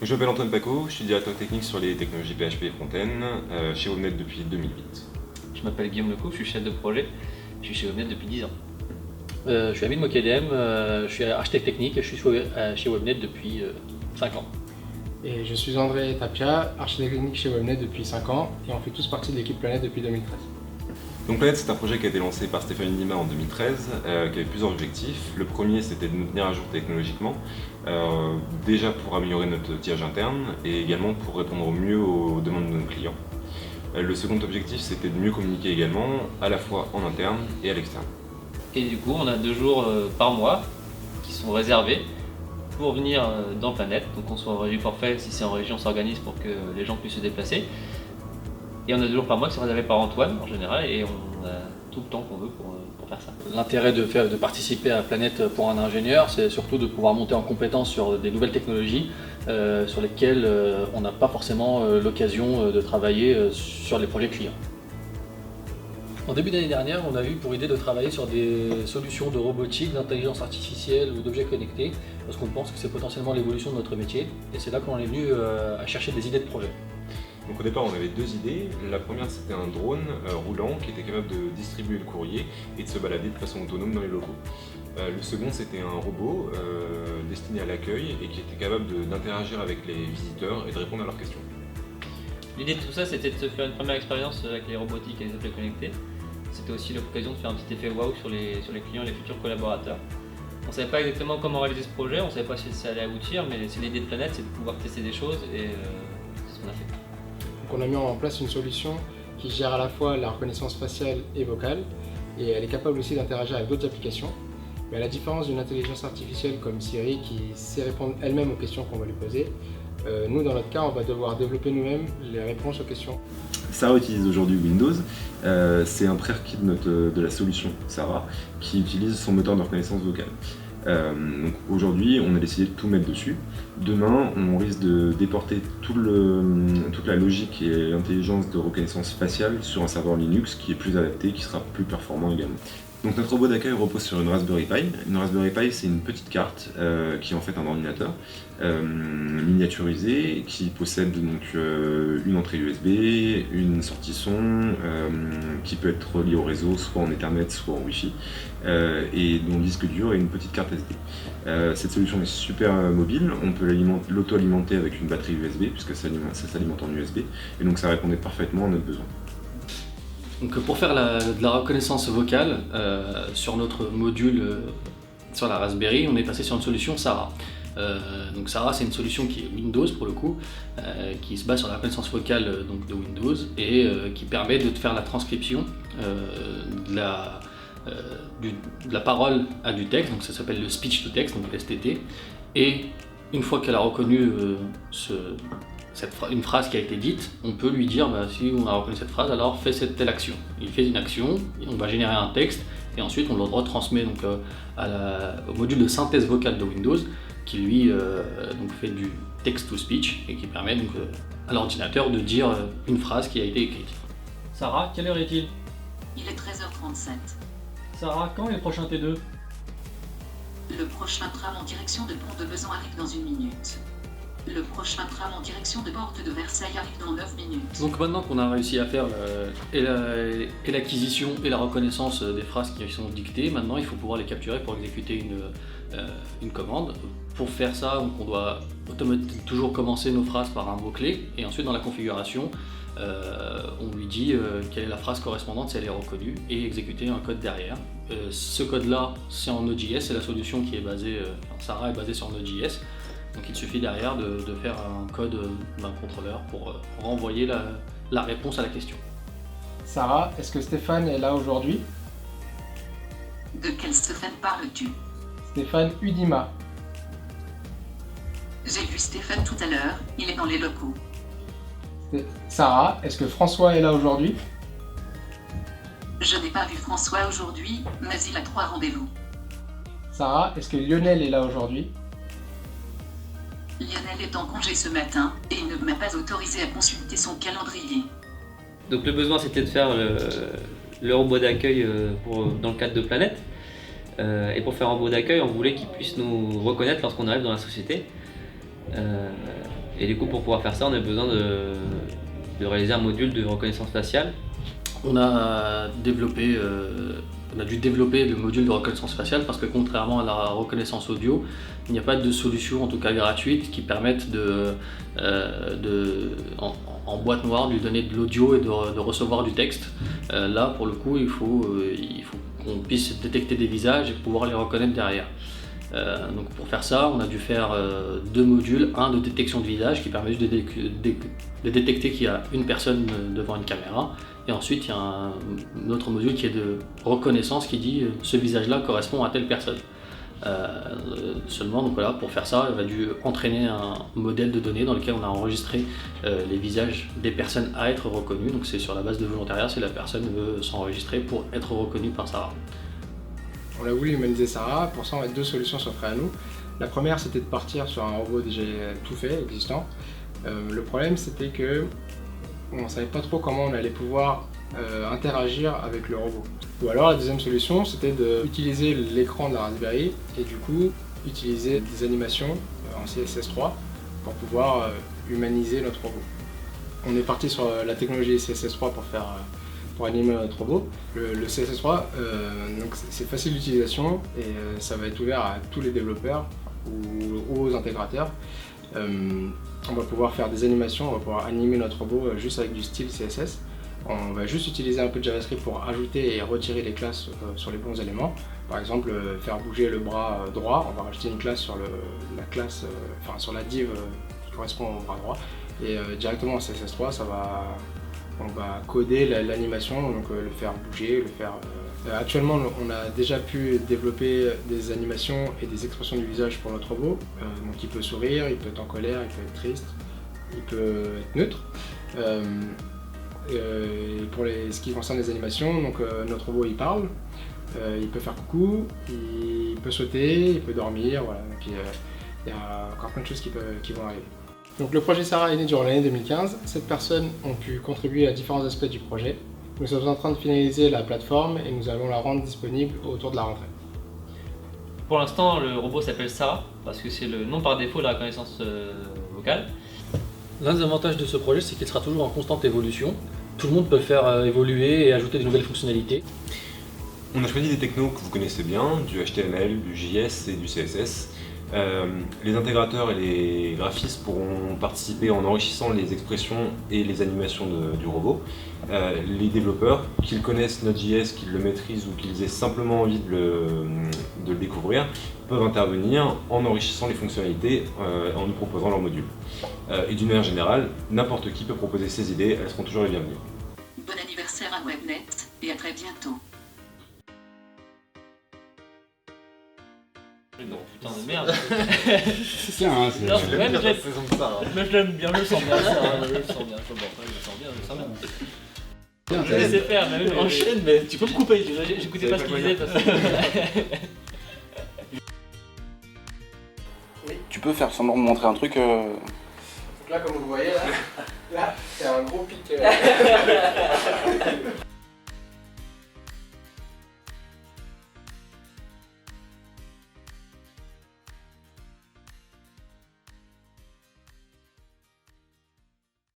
Je m'appelle Antoine Paco, je suis directeur technique sur les technologies PHP et Front-End chez Webnet depuis 2008. Je m'appelle Guillaume Lecou, je suis chef de projet, je suis chez Webnet depuis 10 ans. Je suis Amine Mokedem, je suis architecte technique, je suis chez Webnet depuis 5 ans. Et je suis André Tapia, architecte technique chez Webnet depuis 5 ans et on fait tous partie de l'équipe Planète depuis 2013. Donc Planète, c'est un projet qui a été lancé par Stéphane Lima en 2013, qui avait plusieurs objectifs. Le premier, c'était de nous tenir à jour technologiquement, déjà pour améliorer notre outillage interne et également pour répondre au mieux aux demandes de nos clients. Le second objectif, c'était de mieux communiquer également, à la fois en interne et à l'externe. Et du coup, on a 2 jours par mois qui sont réservés pour venir dans Planète. Donc on soit en régie forfait, si c'est en région, on s'organise pour que les gens puissent se déplacer. Et on a 2 jours par mois qui sont réservés par Antoine en général et on a tout le temps qu'on veut pour faire ça. L'intérêt de participer à Planète pour un ingénieur, c'est surtout de pouvoir monter en compétence sur des nouvelles technologies sur lesquelles on n'a pas forcément l'occasion de travailler sur les projets clients. En début d'année dernière, on a eu pour idée de travailler sur des solutions de robotique, d'intelligence artificielle ou d'objets connectés, parce qu'on pense que c'est potentiellement l'évolution de notre métier, et c'est là qu'on est venu à chercher des idées de projet. Donc au départ, on avait 2 idées. La première, c'était un drone roulant qui était capable de distribuer le courrier et de se balader de façon autonome dans les locaux. Le second, c'était un robot destiné à l'accueil et qui était capable d'interagir avec les visiteurs et de répondre à leurs questions. L'idée de tout ça, c'était de se faire une première expérience avec les robotiques et les objets connectés. C'était aussi l'occasion de faire un petit effet waouh sur les clients et les futurs collaborateurs. On ne savait pas exactement comment réaliser ce projet, on ne savait pas si ça allait aboutir, mais c'est l'idée de Planète, c'est de pouvoir tester des choses et c'est ce qu'on a fait. Donc on a mis en place une solution qui gère à la fois la reconnaissance faciale et vocale et elle est capable aussi d'interagir avec d'autres applications. Mais à la différence d'une intelligence artificielle comme Siri qui sait répondre elle-même aux questions qu'on va lui poser, nous dans notre cas on va devoir développer nous-mêmes les réponses aux questions. Sarah utilise aujourd'hui Windows, c'est un prérequis de la solution Sarah qui utilise son moteur de reconnaissance vocale. Donc aujourd'hui, on a décidé de tout mettre dessus. Demain, on risque de déporter toute la logique et l'intelligence de reconnaissance faciale sur un serveur Linux qui est plus adapté, qui sera plus performant également. Donc notre robot d'accueil repose sur une Raspberry Pi. Une Raspberry Pi, c'est une petite carte qui est en fait un ordinateur miniaturisé qui possède donc une entrée USB, une sortie son qui peut être reliée au réseau soit en Ethernet soit en Wi-Fi et dont le disque dur est une petite carte SD. Cette solution est super mobile, on peut l'auto-alimenter avec une batterie USB puisque ça s'alimente en USB et donc ça répondait parfaitement à notre besoin. Donc pour faire de la reconnaissance vocale sur notre module sur la Raspberry, on est passé sur une solution Sarah. Donc Sarah, c'est une solution qui est Windows pour le coup, qui se base sur la reconnaissance vocale donc de Windows et qui permet de faire la transcription de la parole à du texte, donc ça s'appelle le speech to text, donc STT, et une fois qu'elle a reconnu une phrase qui a été dite, on peut lui dire si on a reconnu cette phrase, alors fais cette telle action. Il fait une action, on va générer un texte et ensuite on le retransmet donc, au module de synthèse vocale de Windows qui lui donc fait du text to speech et qui permet donc, à l'ordinateur de dire une phrase qui a été écrite. Sarah, quelle heure est-il? Il est 13h37. Sarah, quand est le prochain T2? Le prochain tram en direction de Pont de Besançon arrive dans 1 minute. Le prochain tram en direction de Porte de Versailles arrive dans 9 minutes. Donc maintenant qu'on a réussi à faire et l'acquisition et la reconnaissance des phrases qui sont dictées, maintenant il faut pouvoir les capturer pour exécuter une commande. Pour faire ça, donc on doit toujours commencer nos phrases par un mot-clé et ensuite dans la configuration, on lui dit quelle est la phrase correspondante si elle est reconnue et exécuter un code derrière. Ce code-là, c'est en Node.js, c'est la solution qui est basée, Sarah est basée sur Node.js. Donc il suffit derrière de faire un code d'un contrôleur pour renvoyer la réponse à la question. Sarah, est-ce que Stéphane est là aujourd'hui? De quel Stéphane parles-tu? Stéphane Udima. J'ai vu Stéphane tout à l'heure, il est dans les locaux. Sarah, est-ce que François est là aujourd'hui? Je n'ai pas vu François aujourd'hui, mais il a 3 rendez-vous. Sarah, est-ce que Lionel est là aujourd'hui? Lionel est en congé ce matin et il ne m'a pas autorisé à consulter son calendrier. Donc le besoin, c'était de faire le robot d'accueil dans le cadre de Planète. Et pour faire un robot d'accueil, on voulait qu'il puisse nous reconnaître lorsqu'on arrive dans la société. Et du coup, pour pouvoir faire ça, on a besoin de réaliser un module de reconnaissance faciale. On a dû développer le module de reconnaissance faciale parce que contrairement à la reconnaissance audio, il n'y a pas de solution, en tout cas gratuite, qui permette en boîte noire de lui donner de l'audio et de recevoir du texte. Là, pour le coup, il faut qu'on puisse détecter des visages et pouvoir les reconnaître derrière. Donc pour faire ça, on a dû faire 2 modules, un de détection de visage qui permet juste de détecter qu'il y a une personne devant une caméra, et ensuite il y a un autre module qui est de reconnaissance qui dit ce visage-là correspond à telle personne. Seulement, donc voilà, pour faire ça, on a dû entraîner un modèle de données dans lequel on a enregistré les visages des personnes à être reconnues. Donc c'est sur la base de volontariat, si la personne veut s'enregistrer pour être reconnue par Sarah. On a voulu humaniser Sarah, pour ça on a 2 solutions s'offraient à nous. La première c'était de partir sur un robot déjà tout fait, existant. Le problème c'était que on ne savait pas trop comment on allait pouvoir interagir avec le robot. Ou alors la deuxième solution c'était d'utiliser l'écran de la Raspberry et du coup utiliser des animations en CSS3 pour pouvoir humaniser notre robot. On est parti sur la technologie CSS3 pour animer notre robot. Le CSS3, donc c'est facile d'utilisation et ça va être ouvert à tous les développeurs ou aux intégrateurs. On va pouvoir faire des animations, on va pouvoir animer notre robot juste avec du style CSS. On va juste utiliser un peu de JavaScript pour ajouter et retirer les classes sur les bons éléments. Par exemple, faire bouger le bras droit, on va rajouter une classe sur sur la div qui correspond au bras droit. Et directement en CSS3, on va coder l'animation, donc le faire bouger, Actuellement, on a déjà pu développer des animations et des expressions du visage pour notre robot. Donc il peut sourire, il peut être en colère, il peut être triste, il peut être neutre. Pour ce qui concerne les animations, donc notre robot il parle, il peut faire coucou, il peut sauter, il peut dormir, voilà. Donc, il y a encore plein de choses qui vont arriver. Donc le projet Sarah est né durant l'année 2015. 7 personnes ont pu contribuer à différents aspects du projet. Nous sommes en train de finaliser la plateforme et nous allons la rendre disponible autour de la rentrée. Pour l'instant, le robot s'appelle Sarah parce que c'est le nom par défaut de la reconnaissance vocale. L'un des avantages de ce projet, c'est qu'il sera toujours en constante évolution. Tout le monde peut le faire évoluer et ajouter de nouvelles fonctionnalités. On a choisi des technos que vous connaissez bien, du HTML, du JS et du CSS. Les intégrateurs et les graphistes pourront participer en enrichissant les expressions et les animations du robot. Les développeurs, qu'ils connaissent Node.js, qu'ils le maîtrisent ou qu'ils aient simplement envie de le découvrir, peuvent intervenir en enrichissant les fonctionnalités en nous proposant leurs modules. Et d'une manière générale, n'importe qui peut proposer ses idées, elles seront toujours les bienvenues. Bon anniversaire à Webnet et à très bientôt. Non, putain de merde. C'est un, c'est Non, j'aime même bien je la saison de Sarah. Mais je l'aime bien, je le sens bien, ça, je le sens bien, je le sens bien. Je laissais faire, mais oui, Enchaîne, mais tu peux me couper. j'écoutais pas ce qu'il disait parce que... Tu peux faire semblant de montrer un truc Donc là, comme vous le voyez, là c'est un gros pic.